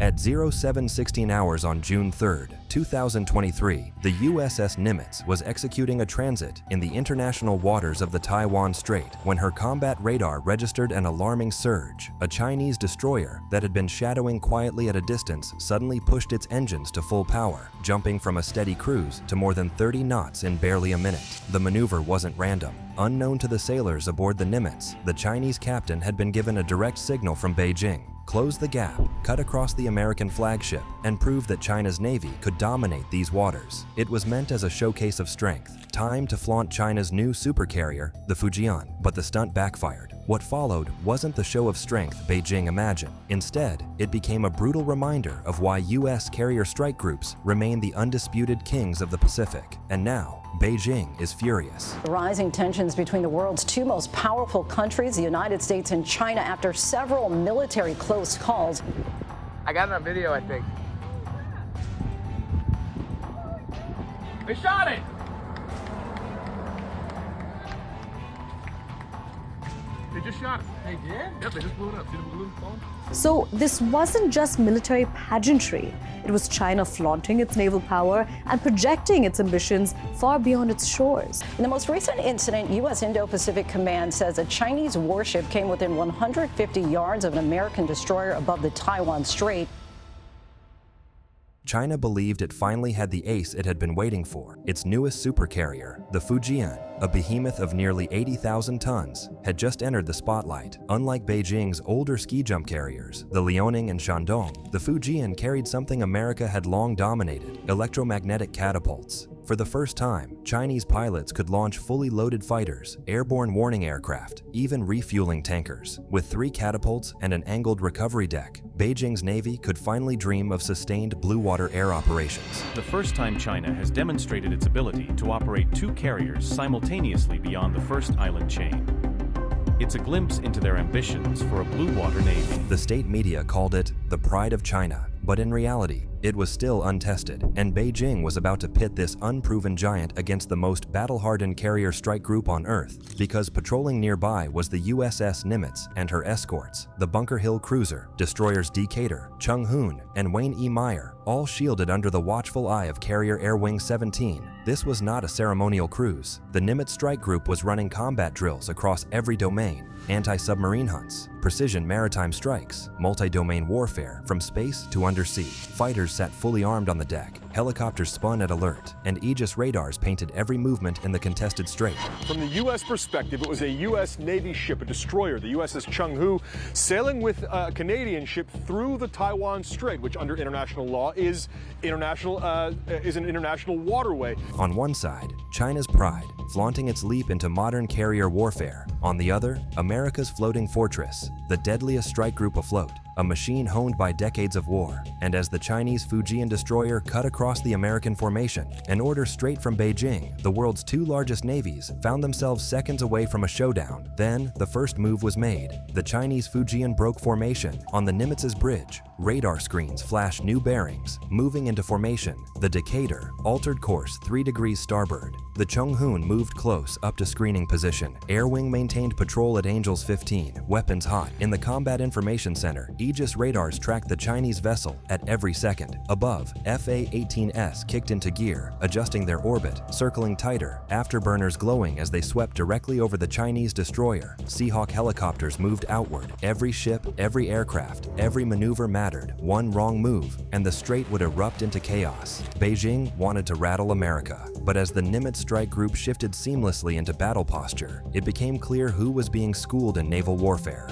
At 07:16 hours on June 3, 2023, the USS Nimitz was executing a transit in the international waters of the Taiwan Strait when her combat radar registered an alarming surge. A Chinese destroyer that had been shadowing quietly at a distance suddenly pushed its engines to full power, jumping from a steady cruise to more than 30 knots in barely a minute. The maneuver wasn't random. Unknown to the sailors aboard the Nimitz, the Chinese captain had been given a direct signal from Beijing: close the gap, cut across the American flagship, and prove that China's navy could dominate these waters. It was meant as a showcase of strength, time to flaunt China's new supercarrier, the Fujian, but the stunt backfired. What followed wasn't the show of strength Beijing imagined. Instead, it became a brutal reminder of why U.S. carrier strike groups remain the undisputed kings of the Pacific. And now, Beijing is furious. Rising tensions between the world's two most powerful countries, the United States and China, after several military close calls. I got it on video, I think. They shot it! They just shot it. They did? Yep, they just blew it up. See the balloon falling? So this wasn't just military pageantry. It was China flaunting its naval power and projecting its ambitions far beyond its shores. In the most recent incident, U.S. Indo-Pacific Command says a Chinese warship came within 150 yards of an American destroyer above the Taiwan Strait. China believed it finally had the ace it had been waiting for. Its newest supercarrier, the Fujian, a behemoth of nearly 80,000 tons, had just entered the spotlight. Unlike Beijing's older ski jump carriers, the Liaoning and Shandong, the Fujian carried something America had long dominated: electromagnetic catapults. For the first time, Chinese pilots could launch fully loaded fighters, airborne warning aircraft, even refueling tankers. With 3 catapults and an angled recovery deck, Beijing's navy could finally dream of sustained blue water air operations. The first time China has demonstrated its ability to operate 2 carriers simultaneously beyond the first island chain. It's a glimpse into their ambitions for a blue water navy. The state media called it the pride of China, but in reality, it was still untested, and Beijing was about to pit this unproven giant against the most battle-hardened carrier strike group on Earth, because patrolling nearby was the USS Nimitz and her escorts, the Bunker Hill cruiser, destroyers Decatur, Chung Hoon, and Wayne E. Meyer, all shielded under the watchful eye of Carrier Air Wing 17. This was not a ceremonial cruise. The Nimitz strike group was running combat drills across every domain: anti-submarine hunts, precision maritime strikes, multi-domain warfare from space to undersea. Fighters sat fully armed on the deck, helicopters spun at alert, and Aegis radars painted every movement in the contested strait. From the U.S. perspective, it was a U.S. Navy ship, a destroyer, the USS Chenghu, sailing with a Canadian ship through the Taiwan Strait, which under international law is an international waterway. On one side, China's pride, flaunting its leap into modern carrier warfare. On the other, America's floating fortress, the deadliest strike group afloat, a machine honed by decades of war. And as the Chinese Fujian destroyer cut across the American formation, an order straight from Beijing, the world's 2 largest navies found themselves seconds away from a showdown. Then, the first move was made. The Chinese Fujian broke formation on the Nimitz's bridge. Radar screens flashed new bearings. Moving into formation, the Decatur altered course 3 degrees starboard. The Chung Hoon moved close up to screening position. Air Wing maintained patrol at Angels 15, weapons hot. In the Combat Information Center, Aegis radars tracked the Chinese vessel at every second. Above, FA-18S kicked into gear, adjusting their orbit, circling tighter, afterburners glowing as they swept directly over the Chinese destroyer. Seahawk helicopters moved outward. Every ship, every aircraft, every maneuver mattered. One wrong move, and the strait would erupt into chaos. Beijing wanted to rattle America, but as the Nimitz strike group shifted seamlessly into battle posture, it became clear who was being schooled in naval warfare.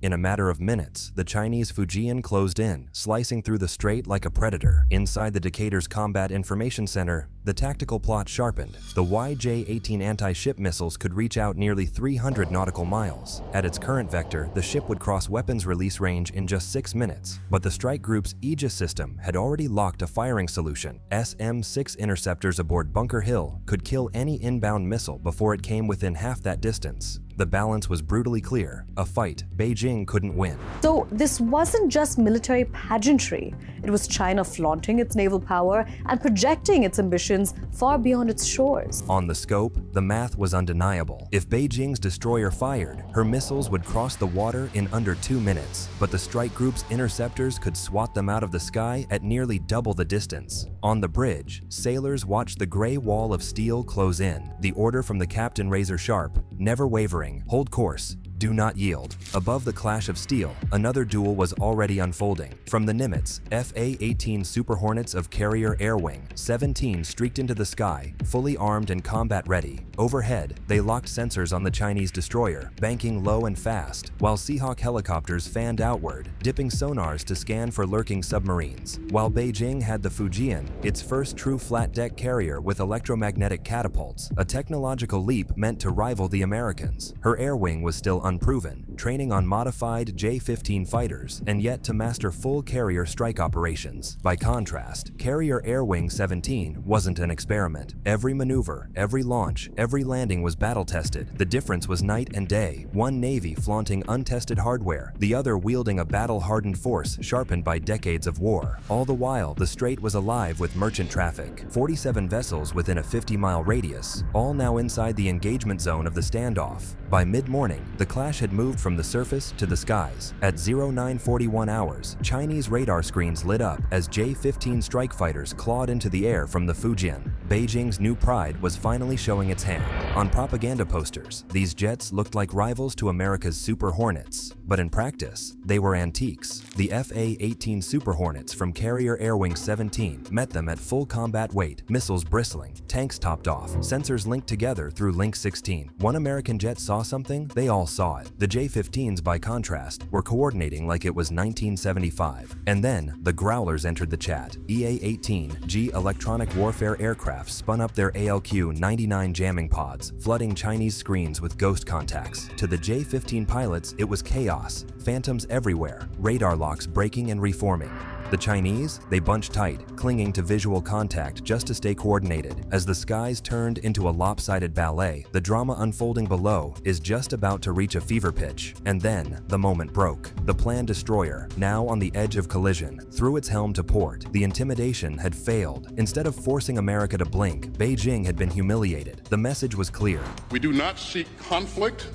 In a matter of minutes, the Chinese Fujian closed in, slicing through the strait like a predator. Inside the Decatur's Combat Information Center, the tactical plot sharpened. The YJ-18 anti-ship missiles could reach out nearly 300 nautical miles. At its current vector, the ship would cross weapons release range in just 6 minutes. But the strike group's Aegis system had already locked a firing solution. SM-6 interceptors aboard Bunker Hill could kill any inbound missile before it came within half that distance. The balance was brutally clear, a fight Beijing couldn't win. So this wasn't just military pageantry. It was China flaunting its naval power and projecting its ambitions far beyond its shores. On the scope, the math was undeniable. If Beijing's destroyer fired, her missiles would cross the water in under 2 minutes, but the strike group's interceptors could swat them out of the sky at nearly double the distance. On the bridge, sailors watched the gray wall of steel close in, the order from the captain razor sharp, never wavering, hold course, do not yield. Above the clash of steel, another duel was already unfolding. From the Nimitz, FA-18 Super Hornets of Carrier Air Wing 17 streaked into the sky, fully armed and combat ready. Overhead, they locked sensors on the Chinese destroyer, banking low and fast, while Seahawk helicopters fanned outward, dipping sonars to scan for lurking submarines. While Beijing had the Fujian, its first true flat-deck carrier with electromagnetic catapults, a technological leap meant to rival the Americans. Her air wing was still unproven, training on modified J-15 fighters, and yet to master full carrier strike operations. By contrast, Carrier Air Wing 17 wasn't an experiment. Every maneuver, every launch, every landing was battle-tested. The difference was night and day, one Navy flaunting untested hardware, the other wielding a battle-hardened force sharpened by decades of war. All the while, the Strait was alive with merchant traffic, 47 vessels within a 50-mile radius, all now inside the engagement zone of the standoff. By mid-morning, the clash had moved from the surface to the skies. At 0941 hours, Chinese radar screens lit up as J-15 strike fighters clawed into the air from the Fujian. Beijing's new pride was finally showing its hand. On propaganda posters, these jets looked like rivals to America's Super Hornets, but in practice, they were antiques. The FA-18 Super Hornets from Carrier Air Wing 17 met them at full combat weight, missiles bristling, tanks topped off, sensors linked together through Link 16. One American jet saw something, they all saw it. The J-15s, by contrast, were coordinating like it was 1975. And then, the Growlers entered the chat. EA-18G electronic warfare aircraft spun up their ALQ-99 jamming pods, flooding Chinese screens with ghost contacts. To the J-15 pilots, it was chaos. Phantoms everywhere, radar locks breaking and reforming. The Chinese, they bunched tight, clinging to visual contact just to stay coordinated. As the skies turned into a lopsided ballet, the drama unfolding below is just about to reach a fever pitch. And then, the moment broke. The planned destroyer, now on the edge of collision, threw its helm to port. The intimidation had failed. Instead of forcing America to blink, Beijing had been humiliated. The message was clear. We do not seek conflict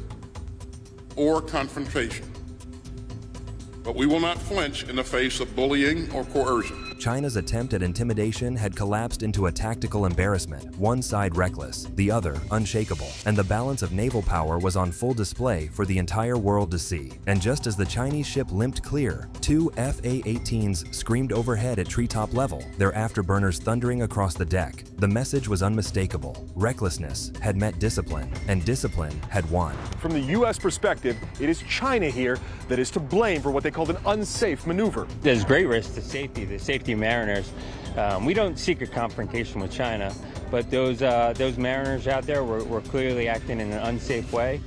or confrontation, but we will not flinch in the face of bullying or coercion. China's attempt at intimidation had collapsed into a tactical embarrassment, one side reckless, the other unshakable, and the balance of naval power was on full display for the entire world to see. And just as the Chinese ship limped clear, two FA-18s screamed overhead at treetop level, their afterburners thundering across the deck. The message was unmistakable. Recklessness had met discipline, and discipline had won. From the U.S. perspective, it is China here that is to blame for what they called an unsafe maneuver. There's great risk to the safety of mariners. We don't seek a confrontation with China, but those mariners out there were clearly acting in an unsafe way.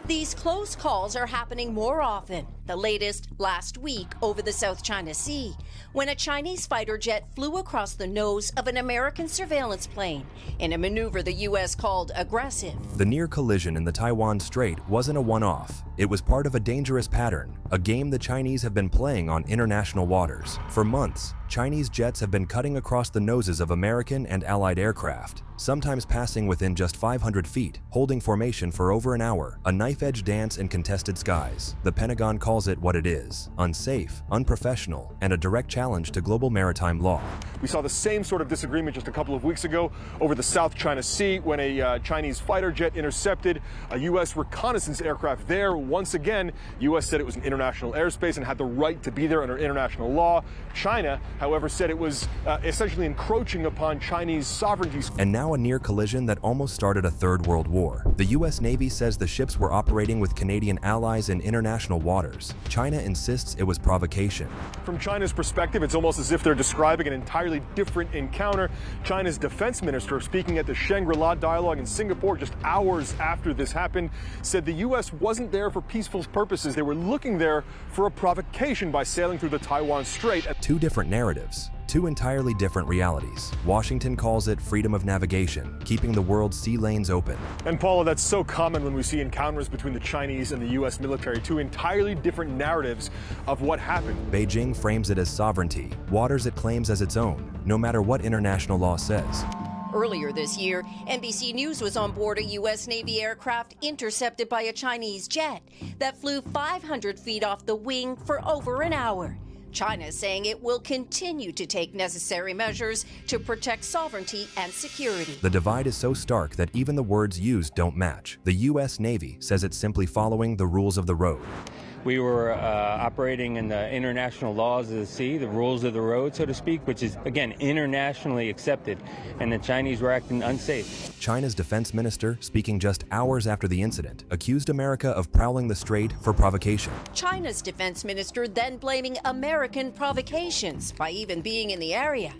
These close calls are happening more often. The latest last week over the South China Sea, when a Chinese fighter jet flew across the nose of an American surveillance plane in a maneuver the U.S. called aggressive. The near collision in the Taiwan Strait wasn't a one-off. It was part of a dangerous pattern, a game the Chinese have been playing on international waters. For months, Chinese jets have been cutting across the noses of American and Allied aircraft, sometimes passing within just 500 feet, holding formation for over an hour, a knife-edge dance in contested skies. The Pentagon calls it what it is: unsafe, unprofessional, and a direct challenge to global maritime law. We saw the same sort of disagreement just a couple of weeks ago over the South China Sea when a Chinese fighter jet intercepted a U.S. reconnaissance aircraft there. Once again, U.S. said it was an international airspace and had the right to be there under international law. China, however, said it was essentially encroaching upon Chinese sovereignty. And now a near collision that almost started a third world war. The U.S. Navy says the ships were operating with Canadian allies in international waters. China insists it was provocation. From China's perspective, it's almost as if they're describing an entirely different encounter. China's defense minister, speaking at the Shangri-La dialogue in Singapore just hours after this happened, said the U.S. wasn't there for peaceful purposes. They were looking there for a provocation by sailing through the Taiwan Strait. Two different narratives. Two entirely different realities. Washington calls it freedom of navigation, keeping the world's sea lanes open. And Paula, that's so common when we see encounters between the Chinese and the U.S. military, two entirely different narratives of what happened. Beijing frames it as sovereignty, waters it claims as its own, no matter what international law says. Earlier this year, NBC News was on board a U.S. Navy aircraft intercepted by a Chinese jet that flew 500 feet off the wing for over an hour. China is saying it will continue to take necessary measures to protect sovereignty and security. The divide is so stark that even the words used don't match. The U.S. Navy says it's simply following the rules of the road. We were operating in the international laws of the sea, the rules of the road, so to speak, which is, again, internationally accepted, and the Chinese were acting unsafe. China's defense minister, speaking just hours after the incident, accused America of prowling the strait for provocation. China's defense minister then blaming American provocations by even being in the area.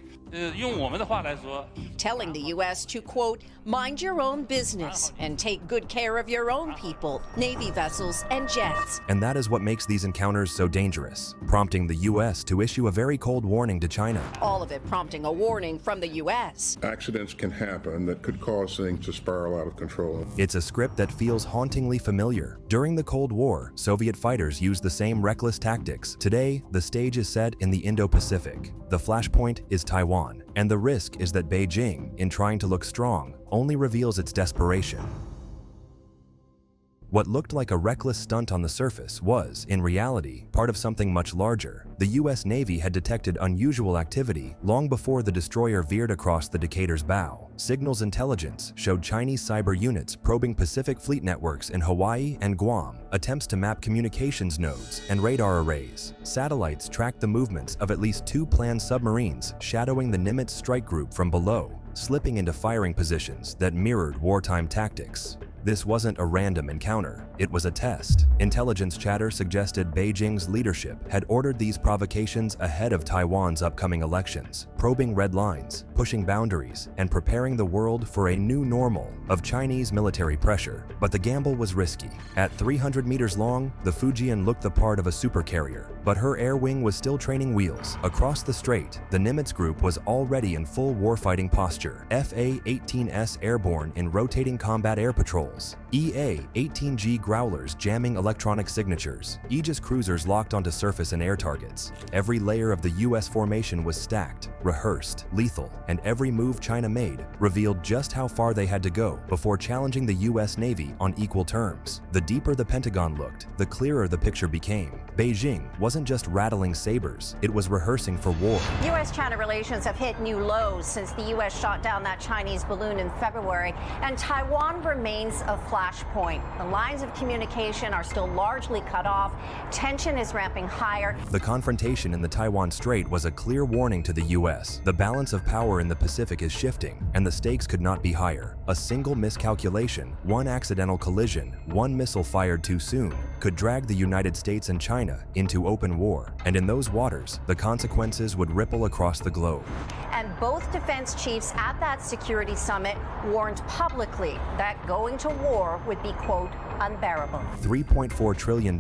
Telling the U.S. to, quote, mind your own business and take good care of your own people, Navy vessels, and jets. And that is what makes these encounters so dangerous, prompting the U.S. to issue a very cold warning to China. All of it prompting a warning from the U.S. Accidents can happen that could cause things to spiral out of control. It's a script that feels hauntingly familiar. During the Cold War, Soviet fighters used the same reckless tactics. Today, the stage is set in the Indo-Pacific. The flashpoint is Taiwan, and the risk is that Beijing, in trying to look strong, only reveals its desperation. What looked like a reckless stunt on the surface was, in reality, part of something much larger. The U.S. Navy had detected unusual activity long before the destroyer veered across the Decatur's bow. Signals intelligence showed Chinese cyber units probing Pacific Fleet networks in Hawaii and Guam, attempts to map communications nodes and radar arrays. Satellites tracked the movements of at least two planned submarines shadowing the Nimitz strike group from below, slipping into firing positions that mirrored wartime tactics. This wasn't a random encounter, it was a test. Intelligence chatter suggested Beijing's leadership had ordered these provocations ahead of Taiwan's upcoming elections, probing red lines, pushing boundaries, and preparing the world for a new normal of Chinese military pressure. But the gamble was risky. At 300 meters long, the Fujian looked the part of a supercarrier, but her air wing was still training wheels. Across the strait, the Nimitz group was already in full warfighting posture. FA-18S airborne in rotating combat air patrols. EA-18G Growlers jamming electronic signatures. Aegis cruisers locked onto surface and air targets. Every layer of the U.S. formation was stacked, rehearsed, lethal, and every move China made revealed just how far they had to go before challenging the U.S. Navy on equal terms. The deeper the Pentagon looked, the clearer the picture became. Beijing wasn't just rattling sabers, it was rehearsing for war. U.S. China relations have hit new lows since the U.S. shot down that Chinese balloon in February, and Taiwan remains a flashpoint. The lines of communication are still largely cut off. Tension is ramping higher. The confrontation in the Taiwan Strait was a clear warning to the U.S. The balance of power in the Pacific is shifting, and the stakes could not be higher. A single miscalculation, one accidental collision, one missile fired too soon, could drag the United States and China into open war. And in those waters, the consequences would ripple across the globe. And both defense chiefs at that security summit warned publicly that going to war would be, quote, unbearable. $3.4 trillion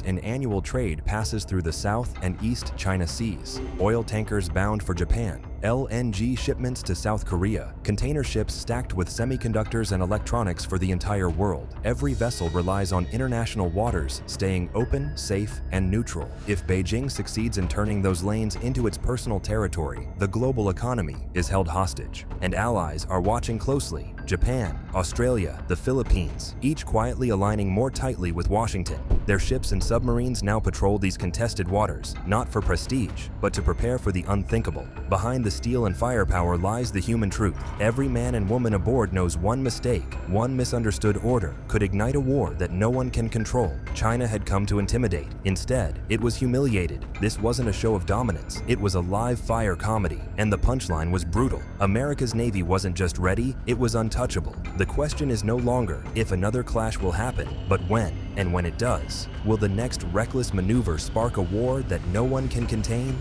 in annual trade passes through the South and East China Seas. Oil tankers bound for Japan, LNG shipments to South Korea, container ships stacked with semiconductors and electronics for the entire world. Every vessel relies on international waters, staying open, safe, and neutral. If Beijing succeeds in turning those lanes into its personal territory, the global economy is held hostage. And allies are watching closely. Japan, Australia, the Philippines, each quietly aligning more tightly with Washington. Their ships and submarines now patrol these contested waters, not for prestige, but to prepare for the unthinkable. Behind the steel and firepower lies the human truth. Every man and woman aboard knows one mistake, one misunderstood order, could ignite a war that no one can control. China had come to intimidate. Instead, it was humiliated. This wasn't a show of dominance. It was a live fire comedy, and the punchline was brutal. America's Navy wasn't just ready, it was untouchable. The question is no longer if another clash will happen, but when. And when it does, will the next reckless maneuver spark a war that no one can contain?